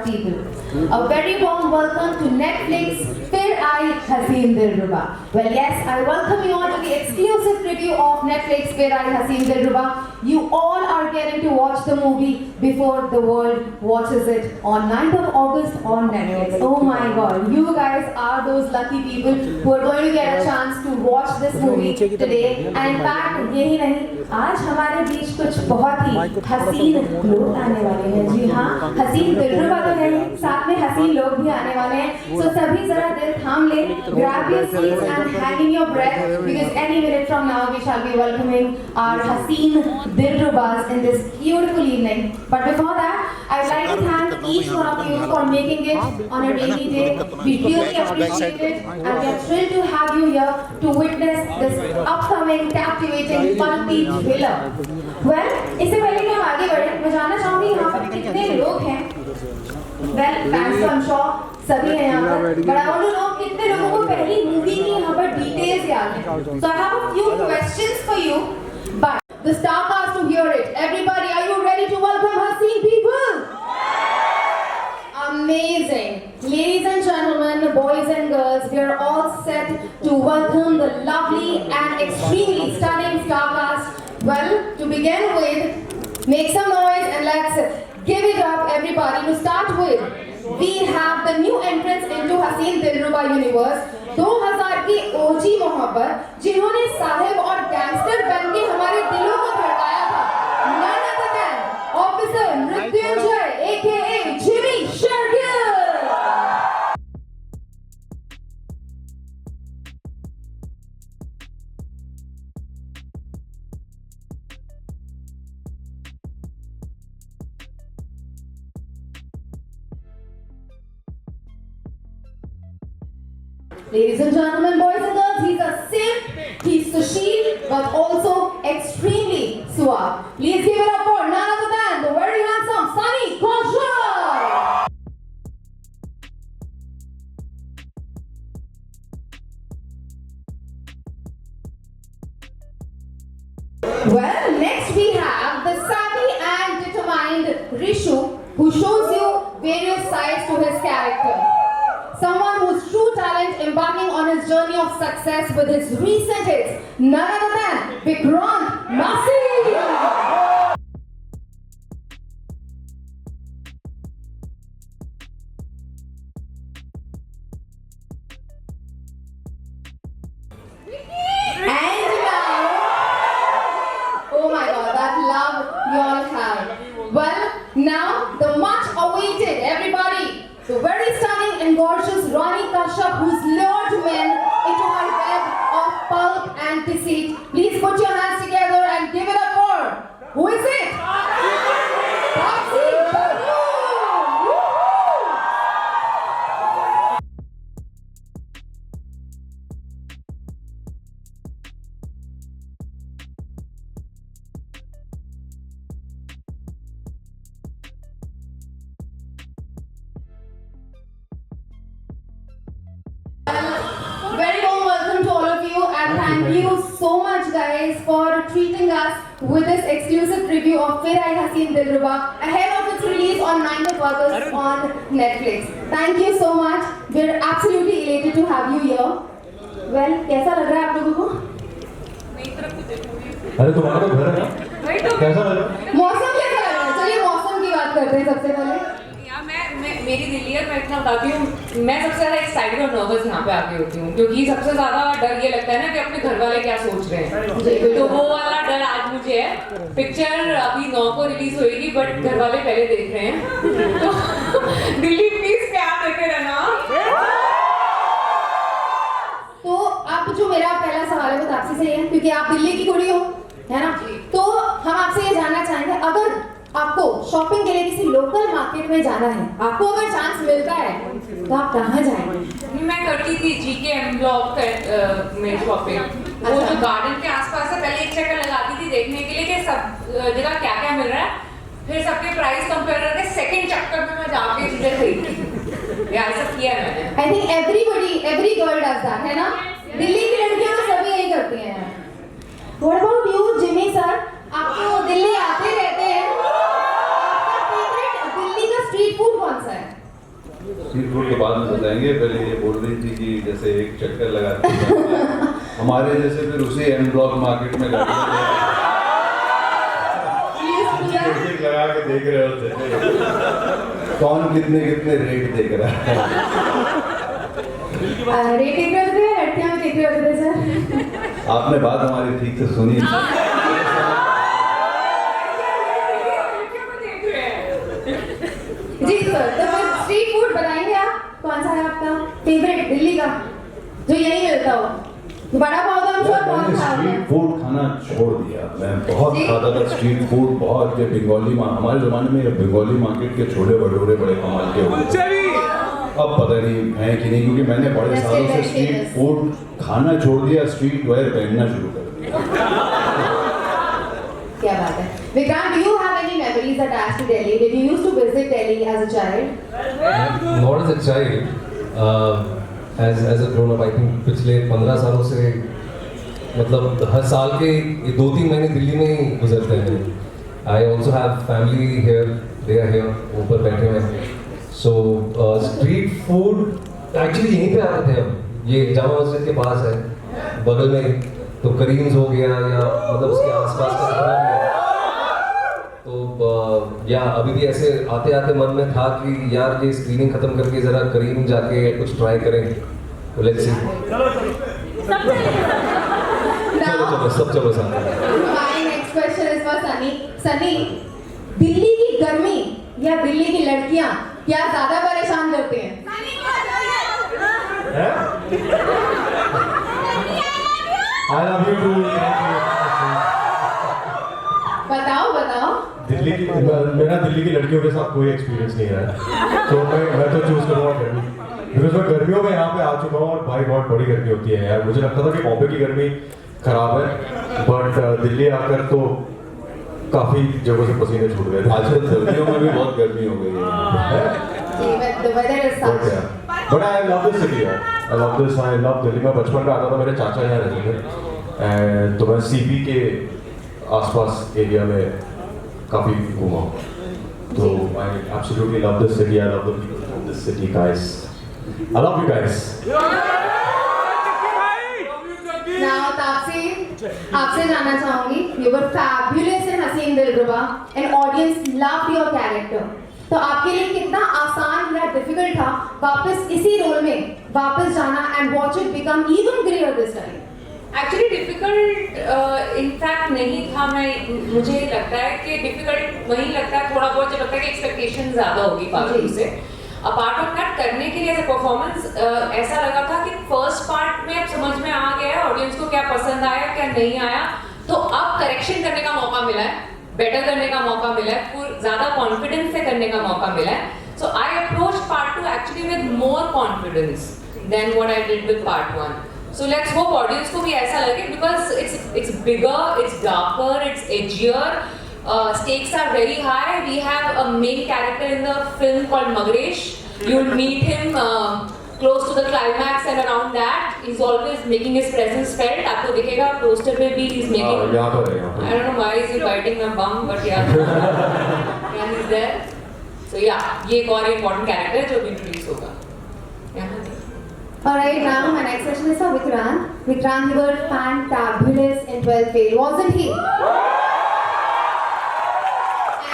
of people. A very warm welcome to Netflix Fir Aayi Haseen Dilruba. Well, yes, I welcome you all to the exclusive review of Netflix Fir Aayi Haseen Dilruba. You all are getting to watch the movie before the world watches it on 9th of August on Netflix. Oh my God, you guys are those lucky people who are going to get a chance to watch this movie today. And in fact, यही नहीं, आज हमारे बीच कुछ बहुत ही हसीन लोग आने वाले हैं. जी हाँ, हसीन दिलरुबा तो है, साथ में हसीन लोग भी आने वाले हैं. So सभी जरा दिल थाम ले, grab your seats and hang in your breath because any minute from now we shall be welcoming our hसीन Dilrubas in this beautiful evening. But before that, I'd like to thank each one of you for making it on a rainy day. We really appreciate it and we are thrilled to have you here to witness this upcoming captivating pulpy thriller. Well, इससे पहले कि हम आगे बढ़ें, मैं जानना चाहूँगी यहाँ पर कितने लोग हैं. Well, fans I'm sure सभी हैं यहाँ पर. But I want to know कितने लोगों को पहली मूवी की यहाँ पर details याद हैं. So I have a few questions for you. But the star cast to hear it. Everybody, are you ready to welcome Haseen people? Amazing. Ladies and gentlemen, boys and girls, we are all set to welcome the lovely and extremely stunning star cast. Well, to begin with, make some noise and let's give it up, everybody. To start with, we have the new entrance into Haseen Dilruba universe. 2000 की ओजी मोहब्बत जिन्होंने साहिब और gangster बन के हमारे दिलों को धड़काया था. None other than Officer Mrityunjay, aka Jimmy Shergill. Ladies and gentlemen, boys and girls, he's a simp, he's Sushil, but also extremely suave. Please give it up for none other than the very handsome Sunny Kaushal. Well, next we have the savvy and determined Rishu, who shows you various sides to his character. Someone whose true talent embarking on his journey of success with his recent hits, none other than Vikrant Massey. And now, oh my God, that love you all have. Well, now the much awaited, everybody, the very stunning and gorgeous Ronnie Kashyap, who's lured men into her web of pulp and deceit. Please put your hands together and give it up for, who is it? Taapsee Pannu! Very warm welcome to all of you and thank you so much guys for treating us with this exclusive review of Fir Aayi Haseen Dilruba ahead of its release on 9th of August on Netflix. Thank you so much. We're absolutely elated to have you here. Well, कैसा लग रहा है आप लोगों को? अरे तुम्हारा तो घर है ना? कैसा लग रहा है? मौसम कैसा लग रहा है? चलिए मौसम की बात करते हैं सबसे पहले. मेरी दिल्ली है, मैं इतना बताती हूँ, मैं सबसे ज़्यादा एक्साइटेड और नर्वस यहाँ पे आके होती हूँ क्योंकि सबसे ज़्यादा डर ये लगता है ना कि अपने घर वाले क्या सोच रहे हैं. तो वो वाला डर आज मुझे है. पिक्चर अभी 9 को रिलीज होएगी बट घर वाले पहले देख रहे हैं. तो दिल्ली प्लीज प्यार देते रहना. तो आप जो मेरा पहला सवाल है वो तापसी से है क्योंकि आप दिल्ली की कुड़ी हो, है ना? तो हम आपसे ये जानना चाहेंगे, अगर आपको शॉपिंग के लिए किसी लोकल मार्केट में जाना है, आपको अगर चांस मिलता है तो आप कहाँ जाएंगे? मैं करती थी जीके एम ब्लॉक में शॉपिंग. वो जो गार्डन के आसपास है, पहले एक चक्कर लगाती थी देखने के लिए कि सब जगह क्या क्या मिल रहा है, फिर सबके प्राइस कंपेयर करके सेकंड चक्कर में मैं जाके चीजें खरीदती. यार सब किया है मैंने. I think every girl does that, है ना? दिल्ली की लड़कियां तो सभी यही करती हैं. What about you, Jimmy sir? आप तो दिल्ली आते रहते हैं. आपका फेवरेट दिल्ली का स्ट्रीट फूड कौन सा है? स्ट्रीट फूड के बाद में बताएंगे, पहले ये बोल रही थी कि जैसे एक चक्कर लगाते हैं हमारे जैसे, फिर उसी एम ब्लॉक मार्केट में गाड़ी लगा के देख रहे होते कौन कितने कितने रेट देख रहा है। रेट देख रहे होते हैं, लड़कियां भी देख रहे होते थे सर। आपने बात हमारी ठीक से सुनी। जी सर, तो फिर स्ट्रीट फूड बताएंगे आप, कौन सा है आपका फेवरेट दिल्ली का जो यही मिलता हो? बड़ा पाव तो हम श्योर बहुत खाओगे। स्ट्रीट फूड खाना छोड़ दिया, मैं बहुत जी? खाता था स्ट्रीट फूड बहुत। ये बंगाली हमारे ज़माने में ये बंगाली मार्केट के छोले भटूरे बड़े कमाल के होते थे। अब पता नहीं है कि नहीं, क्योंकि मैंने बड़े सालों से स्ट्रीट फूड खाना छोड़ दिया, स्ट्रीट वेयर पहनना शुरू कर दिया। क्या बात है। Vikrant, do you have any memories attached to Delhi? Did you used to visit Delhi as a child? Not as a child, as a grown up, I think पिछले 15 सालों से मतलब हर साल के 2-3 महीने दिल्ली में ही गुजरते हैं। I also have family here, they are here, ऊपर बैठे हुए हैं। So street food actually यहीं पे आते थे हम, ये जामा मस्जिद के पास है, बगल में ही। तो करीम्स हो गया या मतलब उसके आसपास का खाना भी है। तो या अभी भी ऐसे आते आते मन में था कि यार ये स्क्रीनिंग खत्म करके जरा करीम जाके कुछ ट्राई करें। तो लेट्स सी। चलो सब चलो साथ में। My next question is for Sunny. Sunny, Delhi की गर्मी या दिल्ली की लड़कियां क्या ज्यादा परेशान करती हैं? I love you too. बताओ बताओ। दिल्ली की मेरा दिल्ली की लड़कियों के साथ कोई एक्सपीरियंस नहीं है, तो मैं तो चूज करूँगा गर्मी, बिकॉज मैं गर्मियों में यहाँ पे आ चुका हूँ और भाई बहुत बड़ी गर्मी होती है यार। मुझे लगता था कि बॉम्बे की गर्मी खराब है, बट दिल्ली आकर तो काफी जगहों से पसीने छूट गए थे। आजकल सर्दियों में भी बहुत गर्मी हो गई है। जी, but the weather is such. But I love this city यार, आई लव दिल्ली। मैं बचपन में आता था, मेरे चाचा यहाँ रहते थे, तो मैं सीपी के आसपास एरिया में काफी घूमा हूँ। तो I absolutely love this city, I love the people of this city guys. I love you guys. Now Taapsee, आपसे जानना चाहूंगी, you were fabulous in हसीन दिलरुबा, and audience loved your character. तो आपके लिए कितना आसान या डिफिकल्ट था वापस इसी रोल में वापस जाना and watch it become even greater this time? Actually difficult in fact नहीं था। मुझे लगता है कि डिफिकल्ट वही लगता है थोड़ा बहुत, जब लगता है कि एक्सपेक्टेशन ज्यादा होगी फालतू से। अपार्ट ऑफ दैट करने के लिए एज ए परफॉर्मेंस ऐसा लगा था कि फर्स्ट पार्ट में अब समझ में आ गया है ऑडियंस को क्या पसंद आया क्या नहीं आया, तो अब करेक्शन करने का मौका मिला है, बेटर करने का मौका मिला है, ज्यादा कॉन्फिडेंस से करने का मौका मिला है। So I approach part 2 actually with more confidence than what I did with part 1। So let's hope audience को भी ऐसा लगे, because it's bigger, it's darker, it's edgier. Stakes are very high. We have a main character in the film called Magresh. You'll meet him close to the climax and around that. He's always making his presence felt. आपको दिखेगा poster पे भी he's making. यहाँ पर है, यहाँ पर। I don't know why is he biting my bum, but yeah, yeah he's there. So yeah, ये एक और important character है जो भी introduce होगा. यहाँ Alright, now my next question is for Vikrant. Vikrant, you were fantabulous in 12th fail, wasn't he?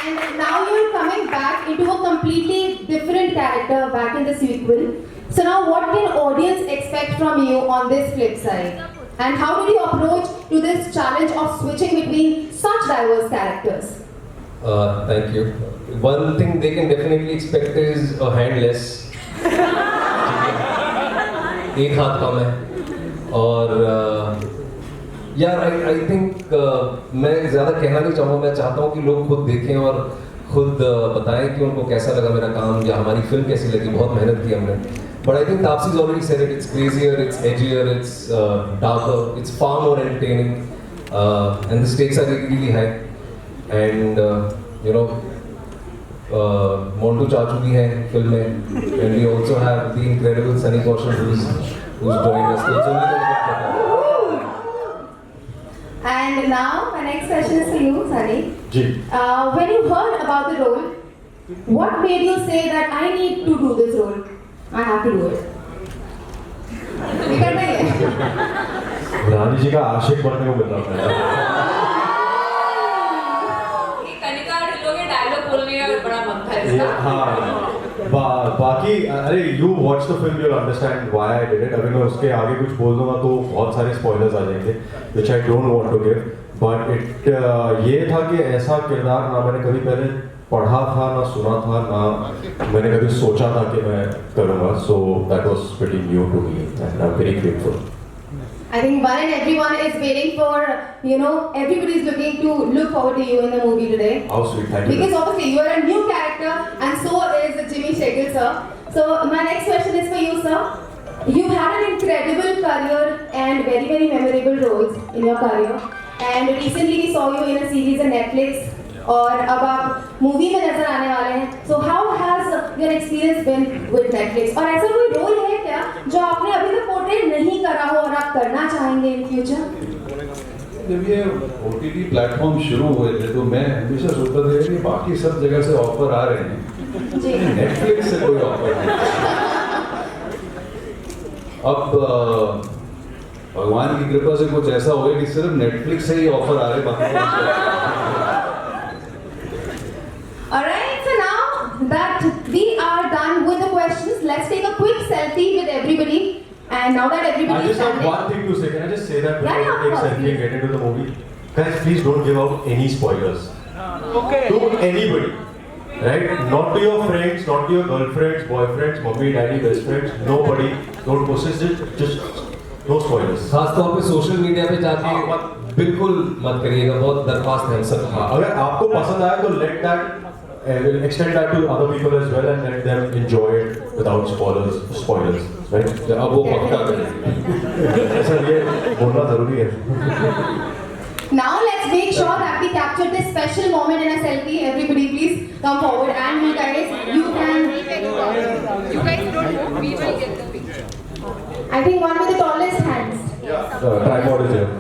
And now you're coming back into a completely different character back in the sequel. So now what can audience expect from you on this flip side? And how did you approach to this challenge of switching between such diverse characters? Thank you. One thing they can definitely expect is a hand less. एक हाथ कम है। और यार I think मैं ज़्यादा कहना नहीं चाहूँगा, मैं चाहता हूँ कि लोग खुद देखें और खुद बताएं कि उनको कैसा लगा मेरा काम या हमारी फिल्म कैसी लगी। बहुत मेहनत की हमने, बट आई थिंक तापसी's already said it, it's crazier, it's edgier, it's darker, it's far more entertaining, and the stakes are really high, and you know Montu चाचू भी हैं फिल्म में, and we also have the incredible Sunny Kaushal who's joined us. So it's only going to get better. And now my next question is for you, Sunny. Ji. When you heard about the role, What made you say that I need to do this role? I have to do it. ये करना ही है। रानी जी का आशिक बनने को मिल रहा है ये कनिका ढिल्लों के डायलॉग बोलने का बड़ा मन था इसका। हाँ बाकी अरे you watch the film you'll understand why I did it. अभी मैं उसके आगे कुछ बोल दूंगा तो बहुत सारे स्पॉयलर्स आ जाएंगे which I don't want to give. But it ये था कि ऐसा किरदार ना मैंने कभी पहले पढ़ा था ना सुना था ना मैंने कभी सोचा था कि मैं करूँगा। So that was pretty new to me and I am very grateful. I think one and everyone is waiting for, everybody is looking to look forward to you in the movie today. How sweet, thank you. Because obviously you are a new character and so is Jimmy Shekhar sir. So my next question is for you sir. You've had an incredible career and very very memorable roles in your career. And recently we saw you in a series on Netflix. और अब आप movie में नजर आने वाले हैं. So how has your experience been with Netflix? और ऐसा कोई रोल है क्या जो आपने अभी तक पोर्ट्रे नहीं करा हो और आप करना चाहेंगे इन फ्यूचर? जब ये OTT प्लेटफॉर्म शुरू हुए थे तो मैं हमेशा सोचता था कि बाकी सब जगह से ऑफर आ रहे हैं, जी नेटफ्लिक्स से कोई ऑफर नहीं। अब भगवान की कृपा से कुछ ऐसा हो गया कि सिर्फ नेटफ्लिक्स से ही ऑफर आ रहे हैं, बाकी Alright, so now that we are done with the questions, let's take a quick selfie with everybody. And now that I everybody is just have standing, one thing to say. Can I just say that before Yeah, we take of course, selfie and get into the movie? Guys, please don't give out any spoilers. Okay. To anybody. Right? Not to your friends, not to your girlfriends, boyfriends, mommy, daddy, best friends. Nobody. Don't possess it. Just no spoilers. खास तौर पे social media पे जाके बिल्कुल मत करिएगा, बहुत दरख्वास्त है हम सब। अगर आपको पसंद आया तो let that extend that to other people as well and let them enjoy it without spoilers. Right? अब वो पक्का करेंगे। सर ये बोलना जरूरी है। now let's make sure that we capture this special moment in a selfie. Everybody please come forward and you guys, you can. You guys don't know, we will get the picture. I think one with the tallest hands. Tripod is here.